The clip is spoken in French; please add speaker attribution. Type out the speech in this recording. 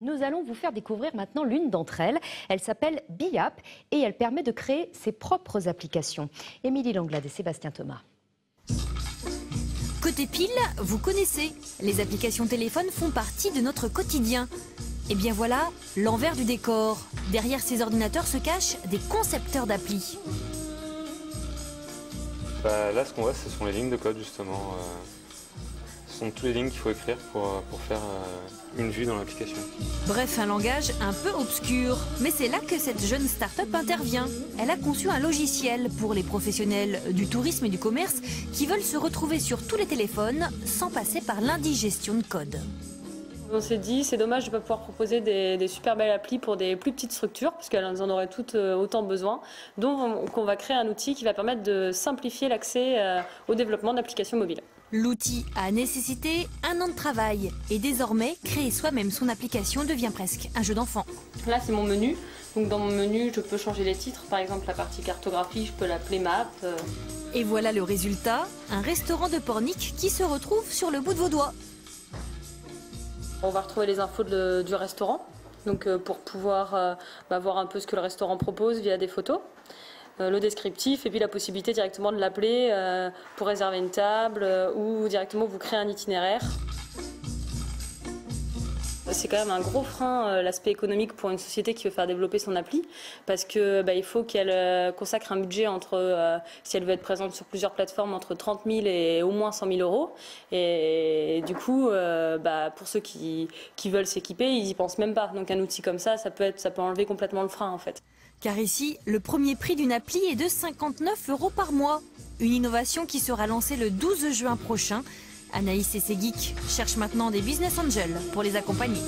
Speaker 1: Nous allons vous faire découvrir maintenant l'une d'entre elles. Elle s'appelle Biap et elle permet de créer ses propres applications. Émilie Langlade et Sébastien Thomas.
Speaker 2: Côté pile, vous connaissez. Les applications téléphone font partie de notre quotidien. Et bien voilà, l'envers du décor. Derrière ces ordinateurs se cachent des concepteurs d'applis.
Speaker 3: Là, ce qu'on voit, ce sont les lignes de code, justement. Ce sont toutes les lignes qu'il faut écrire pour faire une vue dans l'application.
Speaker 2: Bref, un langage un peu obscur. Mais c'est là que cette jeune start-up intervient. Elle a conçu un logiciel pour les professionnels du tourisme et du commerce qui veulent se retrouver sur tous les téléphones sans passer par l'indigestion de code.
Speaker 4: On s'est dit, c'est dommage de ne pas pouvoir proposer des super belles applis pour des plus petites structures, parce qu'elles en auraient toutes autant besoin. Donc on va créer un outil qui va permettre de simplifier l'accès au développement d'applications mobiles.
Speaker 2: L'outil a nécessité 1 an de travail et désormais, créer soi-même son application devient presque un jeu d'enfant.
Speaker 4: Là, c'est mon menu. Donc dans mon menu, je peux changer les titres. Par exemple, la partie cartographie, je peux l'appeler map.
Speaker 2: Et voilà le résultat, un restaurant de Pornic qui se retrouve sur le bout de vos doigts.
Speaker 4: On va retrouver les infos du restaurant, donc pour pouvoir voir un peu ce que le restaurant propose via des photos. Le descriptif et puis la possibilité directement de l'appeler pour réserver une table ou directement vous créer un itinéraire. C'est quand même un gros frein, l'aspect économique pour une société qui veut faire développer son appli, parce que il faut qu'elle consacre un budget entre, si elle veut être présente sur plusieurs plateformes, entre 30 000 et au moins 100 000 euros. Et du coup, pour ceux qui veulent s'équiper, ils y pensent même pas. Donc un outil comme ça peut enlever complètement le frein en fait.
Speaker 2: Car ici, le premier prix d'une appli est de 59 € par mois. Une innovation qui sera lancée le 12 juin prochain. Anaïs et ses geeks cherchent maintenant des business angels pour les accompagner.